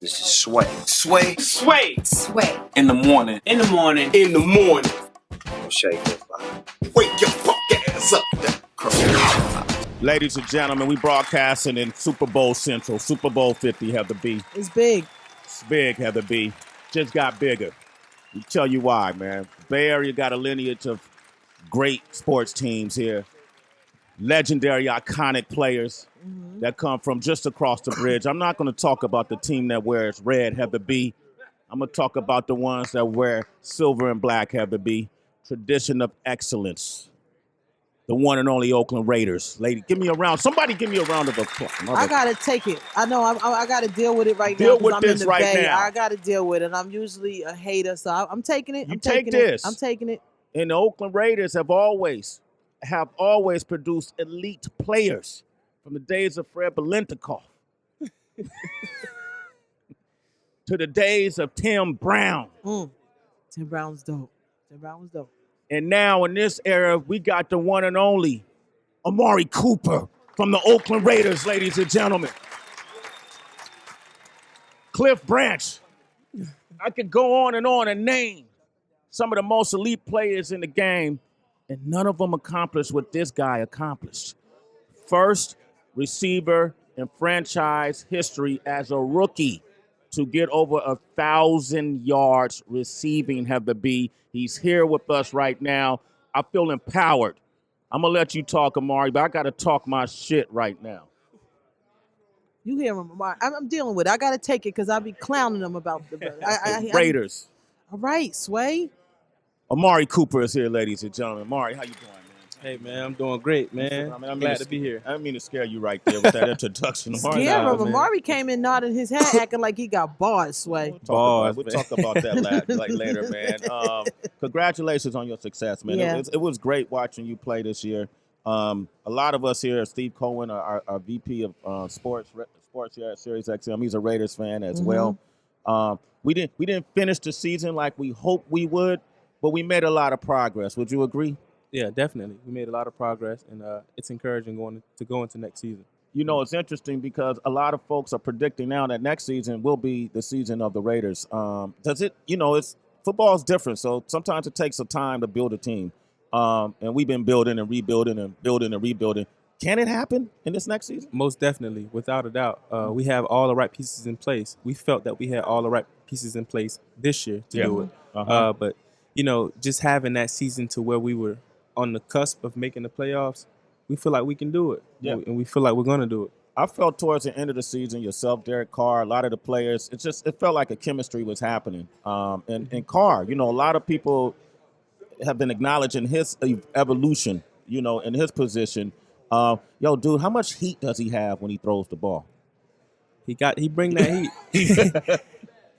This is Sway. Sway. In the morning. Don't shake your body. Wake your fuck ass up. Ladies and gentlemen, we broadcasting in Super Bowl Central. Super Bowl 50, Heather B. It's big. It's big, Heather B. Just got bigger. We tell you why, man. Bay Area got a lineage of great sports teams here. Legendary, iconic players that come from just across the bridge. I'm not going to talk about the team that wears red, Heather B. I'm going to talk about the ones that wear silver and black, Heather B. Tradition of excellence. The one and only Oakland Raiders. Lady, give me a round. Somebody give me a round of applause. I got to take it. I know I got to deal with it right now. Deal with I'm this in the right Bay. now. I got to deal with it. I'm usually a hater, so I'm taking it. You take this. I'm taking it. And the Oakland Raiders have always produced elite players from the days of Fred Bilenikoff to the days of Tim Brown. Tim Brown's dope. Tim Brown was dope. And now in this era, we got the one and only Amari Cooper from the Oakland Raiders, ladies and gentlemen. Cliff Branch. I could go on and name some of the most elite players in the game, and none of them accomplished what this guy accomplished. First receiver in franchise history as a rookie to get over 1,000 yards receiving, Heather B. He's here with us right now. I feel empowered. I'm going to let you talk, Amari, but I got to talk my shit right now. You hear him, Amari. I'm dealing with it. I got to take it because I be clowning them about the Raiders. All right, Sway. Amari Cooper is here, ladies and gentlemen. Amari, how you doing, man? Hey, man, I'm doing great, man. I'm glad to be here. I didn't mean to scare you right there with that introduction. Amari. Scare him. man. Amari came in nodding his head, acting like he got bars, Sway. We'll talk about that later, man. Congratulations on your success, man. Yeah. It was great watching you play this year. A lot of us here, Steve Cohen, our VP of sports here at Sirius XM. He's a Raiders fan as well. We didn't finish the season like we hoped we would, but we made a lot of progress. Would you agree? Yeah, definitely. We made a lot of progress, and it's encouraging to go into next season. You know, it's interesting because a lot of folks are predicting now that next season will be the season of the Raiders. Football is different, so sometimes it takes some time to build a team. And we've been building and rebuilding and building and rebuilding. Can it happen in this next season? Most definitely, without a doubt. We have all the right pieces in place. We felt that we had all the right pieces in place this year to do it. But, just having that season to where we were on the cusp of making the playoffs, we feel like we can do it. Yeah. And we feel like we're going to do it. I felt towards the end of the season, yourself, Derek Carr, a lot of the players, it felt like a chemistry was happening. And Carr, a lot of people have been acknowledging his evolution, in his position. Dude, how much heat does he have when he throws the ball? He bring that heat.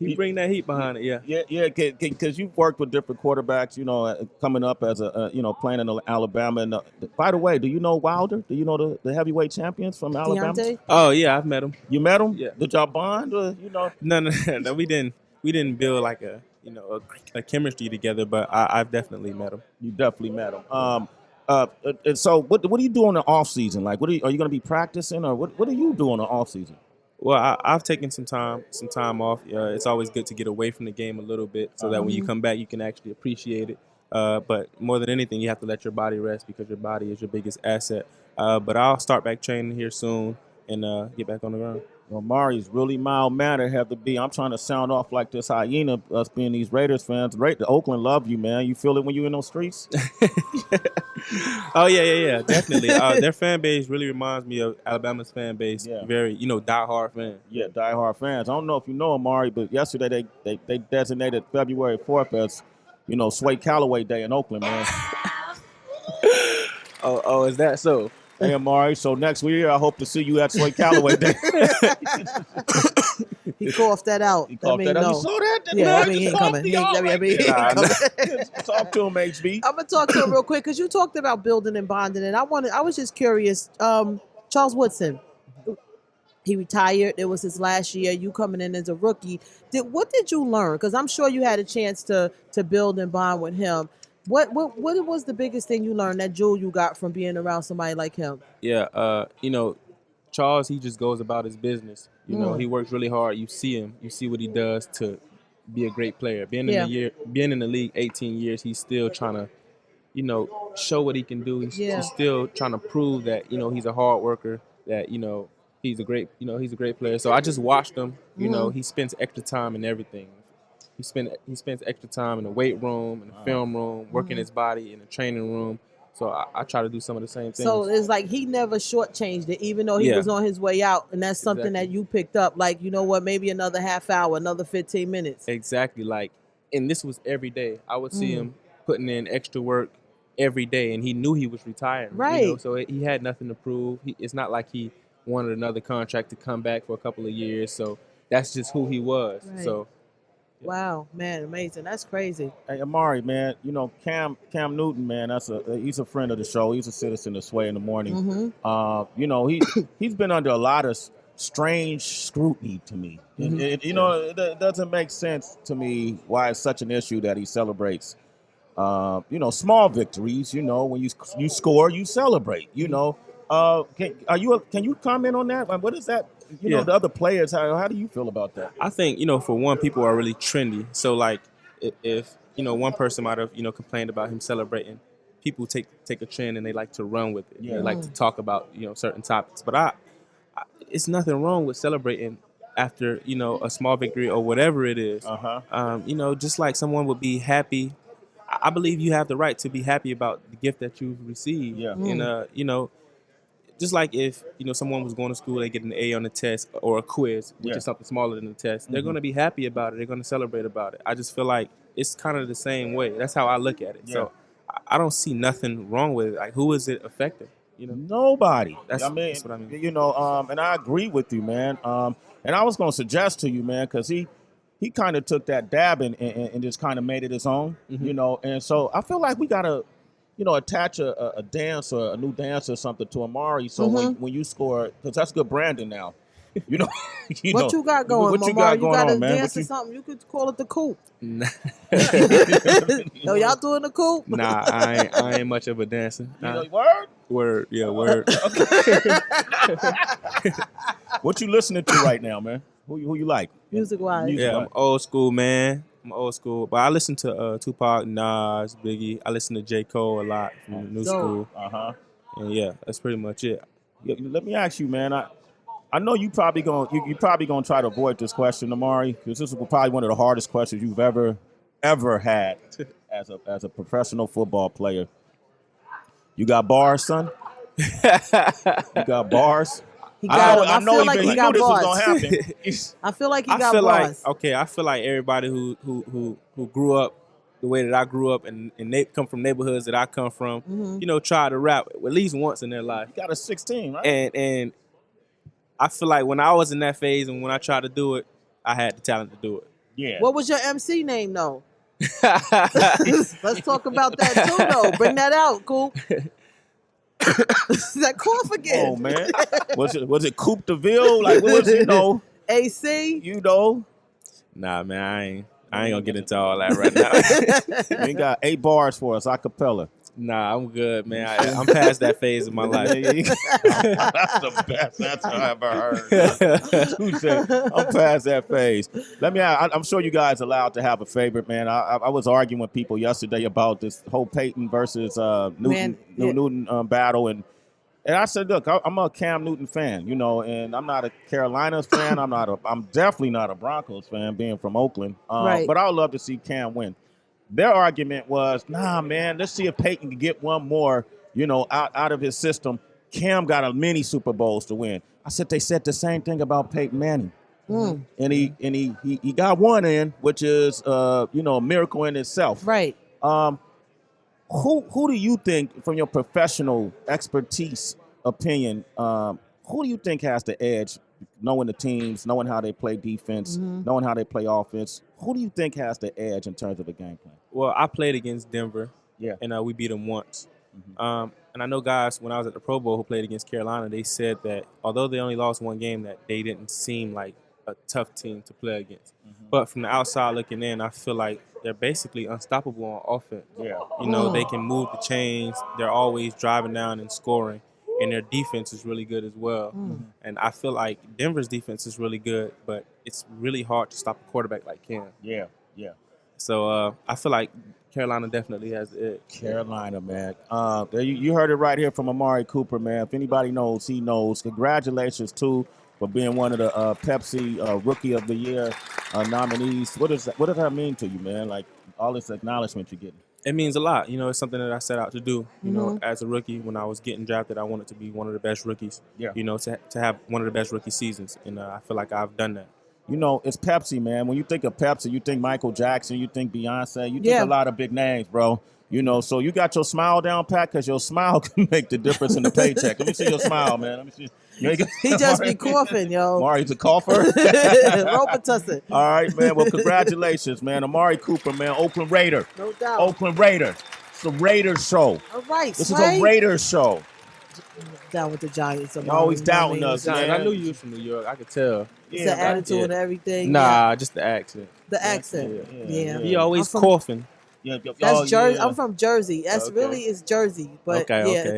He bring that heat behind it, yeah. Yeah, because you've worked with different quarterbacks, coming up as playing in Alabama. And by the way, do you know Wilder? Do you know the heavyweight champions from Alabama? Deontay? Oh yeah, I've met him. You met him? Yeah. Did y'all bond? No, we didn't build like a chemistry together, but I've definitely met him. You definitely met him. And so what do you do in the off season? Like, are you going to be practicing, or what do you do in the off season? Well, I've taken some time off. It's always good to get away from the game a little bit so that when you come back, you can actually appreciate it. But more than anything, you have to let your body rest because your body is your biggest asset. But I'll start back training here soon and get back on the ground. Well, Mari's really mild-mannered, have to be. I'm trying to sound off like this hyena, us being these Raiders fans. The Oakland love you, man. You feel it when you're in those streets? Oh, yeah, definitely. Their fan base really reminds me of Alabama's fan base. Yeah. Very, diehard fans. Yeah, diehard fans. I don't know if you know Amari, but yesterday they designated February 4th as, Sway Calloway Day in Oakland, man. Oh, is that so? Hey, Amari, so next year I hope to see you at Sway Calloway Day. He coughed that out. He coughed that out. You saw that? Yeah, he ain't coming. He ain't coming. Talk to him, HB. I'm gonna talk to him real quick because you talked about building and bonding, and I was just curious. Charles Woodson, he retired. It was his last year. You coming in as a rookie. What did you learn? Because I'm sure you had a chance to build and bond with him. What was the biggest thing you learned, that jewel you got from being around somebody like him? Yeah, Charles, he just goes about his business. You know, he works really hard. You see him. You see what he does to be a great player. Being in the league 18 years, he's still trying to, you know, show what he can do. He's still trying to prove that, you know, he's a hard worker, that, you know, he's a great player. So I just watched him. You know, he spends extra time in everything. He spends extra time in the weight room, in the film room, working his body in the training room. So I try to do some of the same things. So it's like he never shortchanged it, even though he was on his way out. And that's something that you picked up. Like, you know what, maybe another half hour, another 15 minutes. Exactly. Like, and this was every day. I would see him putting in extra work every day, and he knew he was retiring. Right. You know? So he had nothing to prove. It's not like he wanted another contract to come back for a couple of years. So that's just who he was. Right. So. Wow, man, amazing. That's crazy. Hey, Amari, man, you know, Cam Newton, man, he's a friend of the show. He's a citizen of Sway in the Morning. You know, he's been under a lot of strange scrutiny to me. You know, it doesn't make sense to me why it's such an issue that he celebrates, you know, small victories. You know, when you score, you celebrate. You know, can you comment on that? Like, what is that? You know, the other players, how do you feel about that? I think, you know, for one, people are really trendy. So, like, if you know, one person might have, you know, complained about him celebrating, people take a trend and they like to run with it. Yeah. They like to talk about, you know, certain topics. But I it's nothing wrong with celebrating after, you know, a small victory or whatever it is. You know, just like someone would be happy. I believe you have the right to be happy about the gift that you've received. Yeah. And, you know, just like if, you know, someone was going to school, they get an A on the test or a quiz, which is something smaller than the test, they're going to be happy about it. They're going to celebrate about it. I just feel like it's kind of the same way. That's how I look at it. Yeah. So I don't see nothing wrong with it. Like, who is it affecting? You know, nobody. That's what I mean. You know, and I agree with you, man. And I was going to suggest to you, man, because he kind of took that dab and just kind of made it his own, you know. And so I feel like we got to, you know, attach a dance or a new dance or something to Amari. So when you score, because that's good branding now. You know, what you got going, what you got going got on, man? Dance or something? You could call it the coop. No, y'all doing the coop? Nah, I ain't much of a dancer. You know, word? Word, yeah, word. What you listening to right now, man? Who you like? Music-wise. Yeah, I'm old school, man. I'm old school, but I listen to Tupac, Nas, Biggie. I listen to J. Cole a lot from the new school. And yeah, that's pretty much it. Yeah, let me ask you, man. I know you probably gonna try to avoid this question, Amari, because this is probably one of the hardest questions you've ever had as a professional football player. You got bars, son? You got bars? I know he knew this was gonna happen. I feel like he got bars. I feel like everybody who grew up the way that I grew up and they come from neighborhoods that I come from, you know, try to rap at least once in their life. You got a 16, right? And I feel like when I was in that phase and when I tried to do it, I had the talent to do it. Yeah. What was your MC name though? Let's talk about that too though. Bring that out, cool. That cough again. Oh man, was it Coupe de Ville? Like what was it? You know, AC. You know, nah, man, I ain't gonna get into all that right now. You got 8 bars for us, a cappella. Nah, I'm good, man. I'm past that phase of my life. That's the best answer I ever heard. Who said I'm past that phase? I'm sure you guys are allowed to have a favorite, man. I was arguing with people yesterday about this whole Peyton versus Newton battle, and I said, look, I'm a Cam Newton fan, you know, and I'm not a Carolinas fan. I'm definitely not a Broncos fan, being from Oakland. Right. But I would love to see Cam win. Their argument was, nah, man, let's see if Peyton can get one more, you know, out of his system. Cam got a many Super Bowls to win. I said they said the same thing about Peyton Manning. And he got one in, which is you know, a miracle in itself. Right. Who do you think, from your professional expertise opinion, who do you think has the edge, knowing the teams, knowing how they play defense, knowing how they play offense? Who do you think has the edge in terms of the game plan? Well, I played against Denver, and we beat them once. And I know guys, when I was at the Pro Bowl, who played against Carolina, they said that although they only lost one game, that they didn't seem like a tough team to play against. But from the outside looking in, I feel like they're basically unstoppable on offense. Yeah. You know, they can move the chains. They're always driving down and scoring. and their defense is really good as well. And I feel like Denver's defense is really good, but it's really hard to stop a quarterback like Cam. Yeah. So I feel like Carolina definitely has it. Carolina, man. You heard it right here from Amari Cooper, man. If anybody knows, he knows. Congratulations, too, for being one of the Pepsi Rookie of the Year nominees. What does that mean to you, man? Like, all this acknowledgement you're getting. It means a lot. You know, it's something that I set out to do. You know, as a rookie, when I was getting drafted, I wanted to be one of the best rookies. Yeah. You know, to have one of the best rookie seasons. And I feel like I've done that. You know, it's Pepsi, man. When you think of Pepsi, you think Michael Jackson, you think Beyonce, you think a lot of big names, bro. You know, so you got your smile down pat because your smile can make the difference in the paycheck. Let me see your smile, man. Let me see. He just be coughing, yo. Amari's a cougher. Robitussin. All right, man. Well, congratulations, man. Amari Cooper, man. Oakland Raider. No doubt. Oakland Raider. It's a Raiders show. All right, This is a Raiders show. Down with the Giants. You're always doubting us, man. I knew you was from New York. I could tell. It's the attitude and everything. Nah, just the accent. The accent. Yeah. He always coughing. That's Jersey. I'm from Jersey. That's really is Jersey. But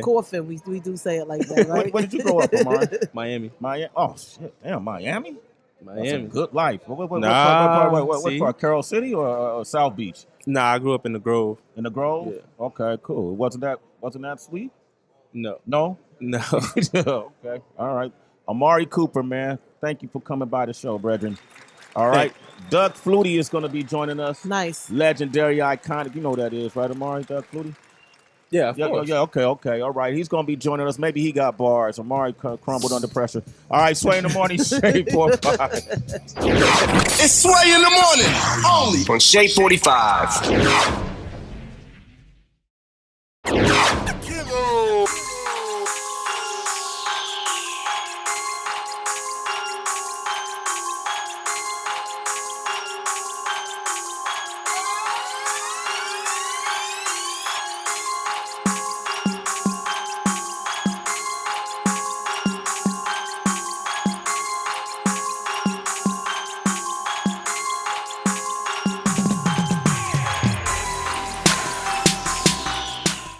coughing, we do say it like that, right? Where did you grow up, Amari? Miami. Oh, shit. Damn, Miami? Miami. That's a good life. What part? Carroll City or South Beach? Nah, I grew up in the Grove. In the Grove? Yeah. Okay, cool. Wasn't that sweet? No. No? No. Okay. All right. Amari Cooper, man. Thank you for coming by the show, brethren. All right. Doug Flutie is going to be joining us. Nice. Legendary, iconic. You know who that is, right, Amari? Doug Flutie? Yeah, of course. Yeah, okay. All right. He's going to be joining us. Maybe he got bars. Amari crumbled under pressure. All right, Sway in the Morning, Shade 45. It's Sway in the Morning, only On Shade 45.